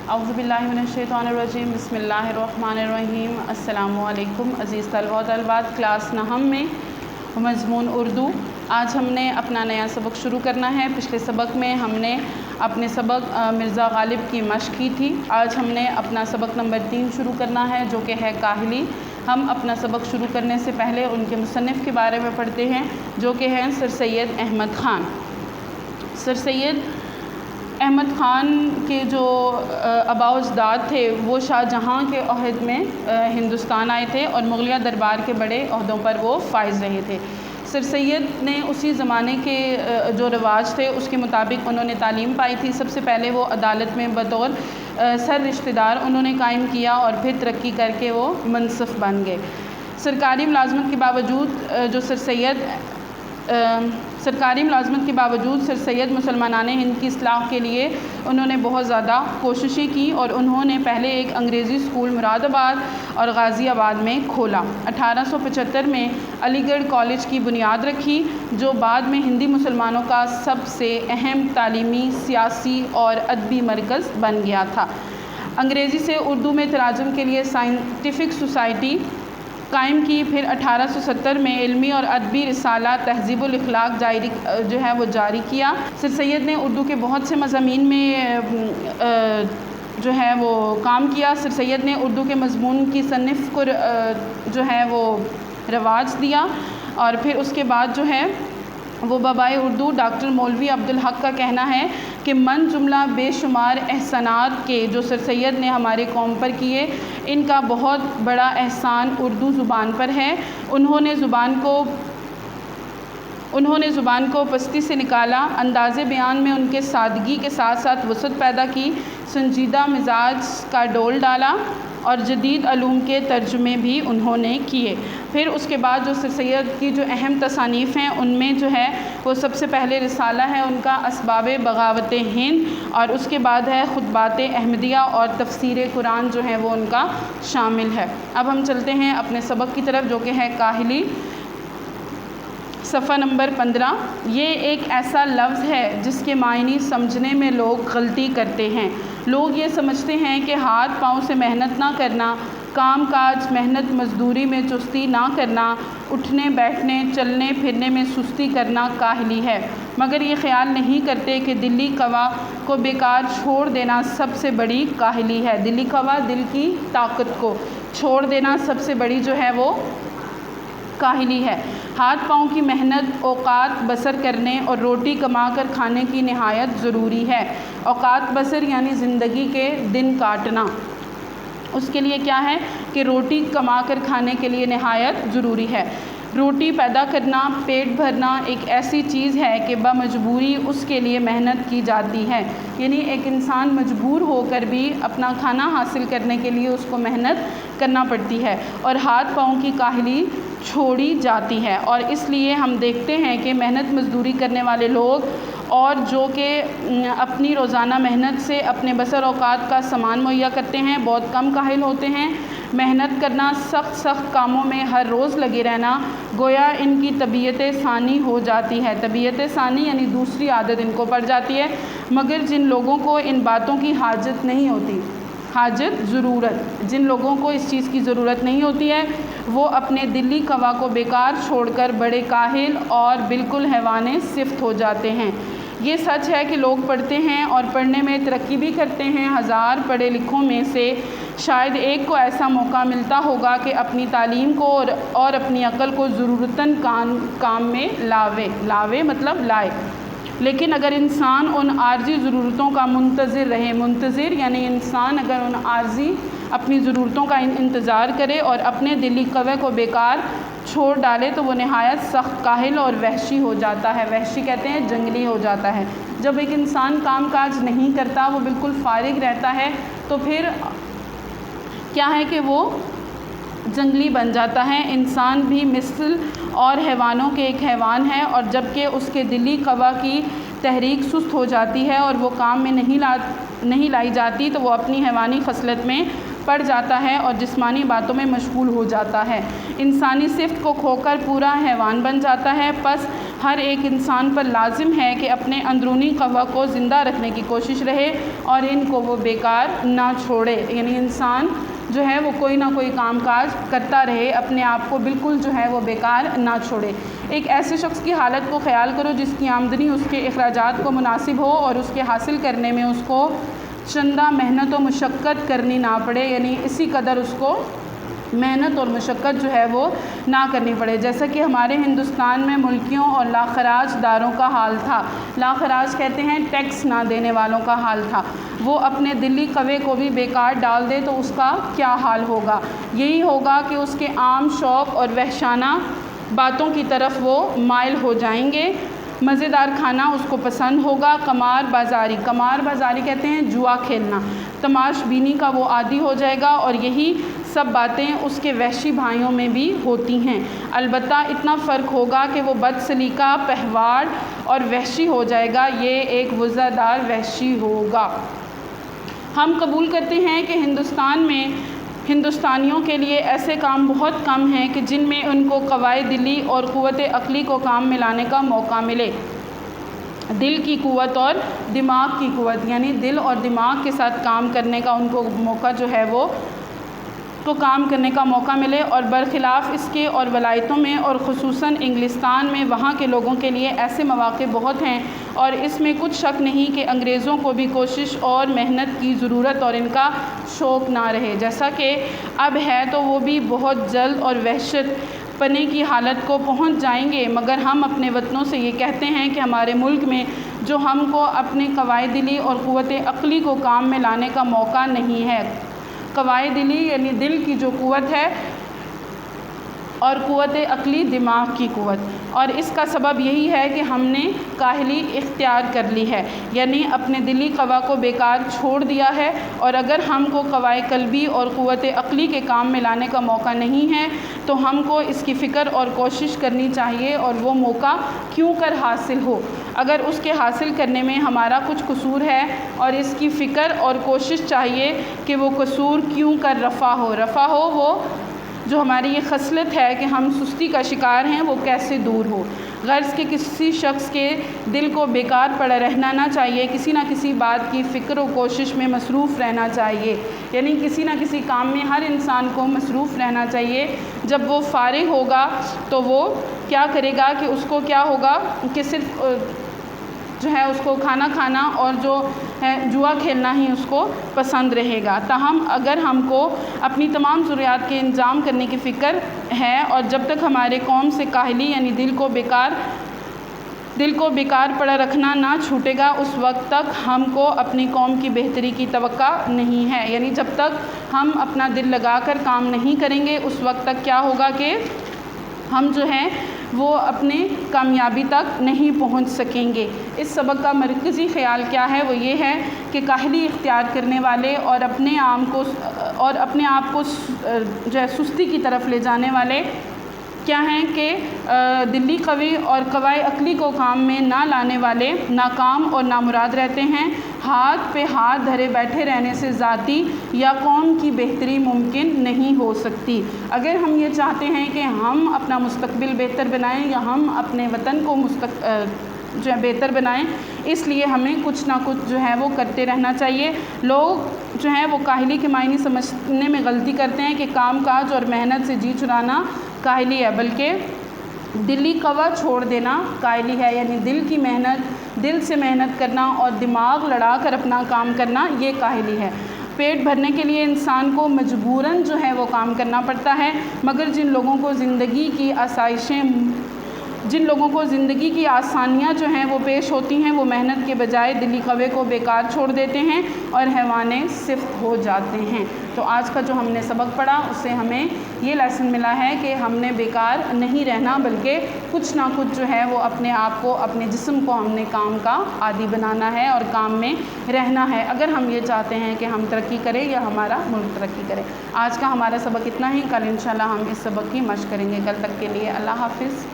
اعوذ باللہ من الشیطان الرجیم بسم اللہ الرحمن الرحیم۔ السلام علیکم عزیز طلباء و طالبات، کلاس نہم میں مضمون اردو۔ آج ہم نے اپنا نیا سبق شروع کرنا ہے۔ پچھلے سبق میں ہم نے اپنے سبق مرزا غالب کی مشق کی تھی۔ آج ہم نے اپنا سبق نمبر 3 شروع کرنا ہے جو کہ ہے کاہلی۔ ہم اپنا سبق شروع کرنے سے پہلے ان کے مصنف کے بارے میں پڑھتے ہیں جو کہ ہیں سر سید احمد خان۔ سر سید احمد خان کے جو آباء و اجداد تھے وہ شاہ جہاں کے عہد میں ہندوستان آئے تھے اور مغلیہ دربار کے بڑے عہدوں پر وہ فائز رہے تھے۔ سر سید نے اسی زمانے کے جو رواج تھے اس کے مطابق انہوں نے تعلیم پائی تھی۔ سب سے پہلے وہ عدالت میں بطور سر رشتہ دار انہوں نے قائم کیا اور پھر ترقی کر کے وہ منصف بن گئے۔ سرکاری ملازمت کے باوجود سر سید مسلمانان ہند کی اصلاح کے لیے انہوں نے بہت زیادہ کوششیں کی اور انہوں نے پہلے ایک انگریزی اسکول مراد آباد اور غازی آباد میں کھولا۔ 1875 میں علی گڑھ کالج کی بنیاد رکھی جو بعد میں ہندی مسلمانوں کا سب سے اہم تعلیمی، سیاسی اور ادبی مرکز بن گیا تھا۔ انگریزی سے اردو میں ترجمے کے لیے سائنٹیفک سوسائٹی قائم کی۔ پھر 1870 میں علمی اور ادبی رسالہ تہذیب الاخلاق جاری کیا۔ سر سید نے اردو کے بہت سے مضامین میں کام کیا۔ سر سید نے اردو کے مضمون کی صنف کو رواج دیا اور پھر اس کے بعد وہ بابائے اردو ڈاکٹر مولوی عبدالحق کا کہنا ہے کہ من جملہ بے شمار احسانات کے جو سر سید نے ہمارے قوم پر کیے، ان کا بہت بڑا احسان اردو زبان پر ہے۔ انہوں نے زبان کو پستی سے نکالا، انداز بیان میں ان کے سادگی کے ساتھ ساتھ وسعت پیدا کی، سنجیدہ مزاج کا ڈول ڈالا اور جدید علوم کے ترجمے بھی انہوں نے کیے۔ پھر اس کے بعد جو سر سید کی جو اہم تصانیف ہیں ان میں وہ سب سے پہلے رسالہ ہے ان کا اسباب بغاوت ہند، اور اس کے بعد ہے خطبات احمدیہ اور تفسیر قرآن وہ ان کا شامل ہے۔ اب ہم چلتے ہیں اپنے سبق کی طرف جو کہ ہے کاہلی، صفحہ نمبر 15۔ یہ ایک ایسا لفظ ہے جس کے معنی سمجھنے میں لوگ غلطی کرتے ہیں۔ لوگ یہ سمجھتے ہیں کہ ہاتھ پاؤں سے محنت نہ کرنا، کام کاج محنت مزدوری میں چستی نہ کرنا، اٹھنے بیٹھنے چلنے پھرنے میں سستی کرنا کاہلی ہے، مگر یہ خیال نہیں کرتے کہ دلی قوا کو بیکار چھوڑ دینا سب سے بڑی کاہلی ہے۔ دلی قوا، دل کی طاقت کو چھوڑ دینا سب سے بڑی وہ کاہلی ہے۔ ہاتھ پاؤں کی محنت اوقات بسر کرنے اور روٹی کما کر کھانے کی نہایت ضروری ہے۔ اوقات بسر یعنی زندگی کے دن کاٹنا، اس کے لیے کیا ہے کہ روٹی کما کر کھانے کے لیے نہایت ضروری ہے۔ روٹی پیدا کرنا، پیٹ بھرنا ایک ایسی چیز ہے کہ بمجبوری اس کے لیے محنت کی جاتی ہے، یعنی ایک انسان مجبور ہو کر بھی اپنا کھانا حاصل کرنے کے لیے اس کو محنت کرنا پڑتی ہے اور ہاتھ پاؤں کی کاہلی چھوڑی جاتی ہے۔ اور اس لیے ہم دیکھتے ہیں کہ محنت مزدوری کرنے والے لوگ اور جو کہ اپنی روزانہ محنت سے اپنے بسر اوقات کا سامان مہیا کرتے ہیں بہت کم کاہل ہوتے ہیں۔ محنت کرنا، سخت کاموں میں ہر روز لگے رہنا گویا ان کی طبیعت ثانی ہو جاتی ہے۔ طبیعت ثانی یعنی دوسری عادت ان کو پڑ جاتی ہے، مگر جن لوگوں کو ان باتوں کی حاجت نہیں ہوتی، جن لوگوں کو اس چیز کی ضرورت نہیں ہوتی ہے وہ اپنے دلی قوا کو بیکار چھوڑ کر بڑے کاہل اور بالکل حیوان صفت ہو جاتے ہیں۔ یہ سچ ہے کہ لوگ پڑھتے ہیں اور پڑھنے میں ترقی بھی کرتے ہیں۔ 1000 پڑھے لکھوں میں سے شاید ایک کو ایسا موقع ملتا ہوگا کہ اپنی تعلیم کو اور اپنی عقل کو ضرورتاً کام میں لاوے مطلب لائے۔ لیکن اگر انسان ان عارضی ضرورتوں کا منتظر رہے، منتظر یعنی انسان اگر ان عارضی اپنی ضرورتوں کا انتظار کرے اور اپنے دلی قوے کو بیکار چھوڑ ڈالے تو وہ نہایت سخت کاہل اور وحشی ہو جاتا ہے۔ وحشی کہتے ہیں جنگلی ہو جاتا ہے۔ جب ایک انسان کام کاج نہیں کرتا، وہ بالکل فارغ رہتا ہے تو پھر کیا ہے کہ وہ جنگلی بن جاتا ہے۔ انسان بھی مثل اور حیوانوں کے ایک حیوان ہے، اور جب کہ اس کے دلی قوا کی تحریک سست ہو جاتی ہے اور وہ کام میں نہیں لائی جاتی تو وہ اپنی حیوانی خصلت میں پڑ جاتا ہے اور جسمانی باتوں میں مشغول ہو جاتا ہے۔ انسانی صفت کو کھو کر پورا حیوان بن جاتا ہے۔ پس ہر ایک انسان پر لازم ہے کہ اپنے اندرونی قوا کو زندہ رکھنے کی کوشش رہے اور ان کو وہ بیکار نہ چھوڑے، یعنی انسان جو ہے وہ کوئی نہ کوئی کام کاج کرتا رہے، اپنے آپ کو بالکل جو ہے وہ بیکار نہ چھوڑے۔ ایک ایسے شخص کی حالت کو خیال کرو جس کی آمدنی اس کے اخراجات کو مناسب ہو اور اس کے حاصل کرنے میں اس کو چندہ محنت و مشقت کرنی نہ پڑے، یعنی اسی قدر اس کو محنت اور مشقت جو ہے وہ نہ کرنی پڑے، جیسا کہ ہمارے ہندوستان میں ملکیوں اور لاخراج داروں کا حال تھا۔ لاخراج کہتے ہیں ٹیکس نہ دینے والوں کا حال تھا۔ وہ اپنے دلی قوے کو بھی بیکار ڈال دے تو اس کا کیا حال ہوگا؟ یہی ہوگا کہ اس کے عام شوق اور وحشانہ باتوں کی طرف وہ مائل ہو جائیں گے۔ مزیدار کھانا اس کو پسند ہوگا۔ قمار بازاری کہتے ہیں جوا کھیلنا، تماش بینی کا وہ عادی ہو جائے گا، اور یہی سب باتیں اس کے وحشی بھائیوں میں بھی ہوتی ہیں۔ البتہ اتنا فرق ہوگا کہ وہ بد سلیقہ، پہواڑ اور وحشی ہو جائے گا، یہ ایک وضع دار وحشی ہوگا۔ ہم قبول کرتے ہیں کہ ہندوستان میں ہندوستانیوں کے لیے ایسے کام بہت کم ہیں کہ جن میں ان کو قوائے دلی اور قوت عقلی کو کام میں لانے کا موقع ملے۔ دل کی قوت اور دماغ کی قوت، یعنی دل اور دماغ کے ساتھ کام کرنے کا ان کو موقع جو ہے وہ تو کام کرنے کا موقع ملے، اور برخلاف اس کے اور ولایتوں میں اور خصوصاً انگلستان میں وہاں کے لوگوں کے لیے ایسے مواقع بہت ہیں، اور اس میں کچھ شک نہیں کہ انگریزوں کو بھی کوشش اور محنت کی ضرورت اور ان کا شوق نہ رہے، جیسا کہ اب ہے تو وہ بھی بہت جلد اور وحشت پنے کی حالت کو پہنچ جائیں گے۔ مگر ہم اپنے وطنوں سے یہ کہتے ہیں کہ ہمارے ملک میں جو ہم کو اپنے قوائے دلی اور قوت عقلی کو کام میں لانے کا موقع نہیں ہے۔ قوائے دلی یعنی دل کی جو قوت ہے، اور قوت عقلی دماغ کی قوت، اور اس کا سبب یہی ہے کہ ہم نے کاہلی اختیار کر لی ہے، یعنی اپنے دلی قوا کو بیکار چھوڑ دیا ہے، اور اگر ہم کو قوائے قلبی اور قوت عقلی کے کام میں لانے کا موقع نہیں ہے تو ہم کو اس کی فکر اور کوشش کرنی چاہیے، اور وہ موقع کیوں کر حاصل ہو، اگر اس کے حاصل کرنے میں ہمارا کچھ قصور ہے، اور اس کی فکر اور کوشش چاہیے کہ وہ قصور کیوں کر رفع ہو وہ جو ہماری یہ خصلت ہے کہ ہم سستی کا شکار ہیں وہ کیسے دور ہو۔ غرض کہ کسی شخص کے دل کو بیکار پڑا رہنا نہ چاہیے، کسی نہ کسی بات کی فکر و کوشش میں مصروف رہنا چاہیے، یعنی کسی نہ کسی کام میں ہر انسان کو مصروف رہنا چاہیے۔ جب وہ فارغ ہوگا تو وہ کیا کرے گا کہ اس کو کیا ہوگا کہ صرف جو ہے اس کو کھانا کھانا اور جو ہے جوا کھیلنا ہی اس کو پسند رہے گا۔ تاہم اگر ہم کو اپنی تمام ضروریات کے انتظام کرنے کی فکر ہے، اور جب تک ہمارے قوم سے کاہلی یعنی دل کو بیکار پڑا رکھنا نہ چھوٹے گا، اس وقت تک ہم کو اپنی قوم کی بہتری کی توقع نہیں ہے، یعنی جب تک ہم اپنا دل لگا کر کام نہیں کریں گے اس وقت تک کیا ہوگا کہ ہم جو ہیں وہ اپنے کامیابی تک نہیں پہنچ سکیں گے۔ اس سبق کا مرکزی خیال کیا ہے؟ وہ یہ ہے کہ کاہلی اختیار کرنے والے اور اپنے آپ کو جو ہے سستی کی طرف لے جانے والے کیا ہیں کہ دلی قوی اور قوائے عقلی کو کام میں نہ لانے والے ناکام اور نامراد رہتے ہیں۔ ہاتھ پہ ہاتھ دھرے بیٹھے رہنے سے ذاتی یا قوم کی بہتری ممکن نہیں ہو سکتی۔ اگر ہم یہ چاہتے ہیں کہ ہم اپنا مستقبل بہتر بنائیں یا ہم اپنے وطن کو جو ہے بہتر بنائیں، اس لیے ہمیں کچھ نہ کچھ جو ہے وہ کرتے رہنا چاہیے۔ لوگ جو ہیں وہ کاہلی کے معنی سمجھنے میں غلطی کرتے ہیں کہ کام کاج اور محنت سے جی چرانا کاہلی ہے، بلکہ دلی قوا چھوڑ دینا کاہلی ہے، یعنی دل سے محنت کرنا اور دماغ لڑا کر اپنا کام کرنا یہ کاہلی ہے۔ پیٹ بھرنے کے لیے انسان کو مجبوراً جو ہے وہ کام کرنا پڑتا ہے، مگر جن لوگوں کو زندگی کی آسانیاں جو ہیں وہ پیش ہوتی ہیں، وہ محنت کے بجائے دلی قوے کو بیکار چھوڑ دیتے ہیں اور حیوانے صفت ہو جاتے ہیں۔ تو آج کا جو ہم نے سبق پڑھا اس سے ہمیں یہ لیسن ملا ہے کہ ہم نے بیکار نہیں رہنا، بلکہ کچھ نہ کچھ جو ہے وہ اپنے آپ کو، اپنے جسم کو ہم نے کام کا عادی بنانا ہے اور کام میں رہنا ہے، اگر ہم یہ چاہتے ہیں کہ ہم ترقی کریں یا ہمارا ملک ترقی کرے۔ آج کا ہمارا سبق اتنا ہی، کل انشاءاللہ ہم اس سبق کی مشق کریں گے۔ کل تک کے لیے اللہ حافظ۔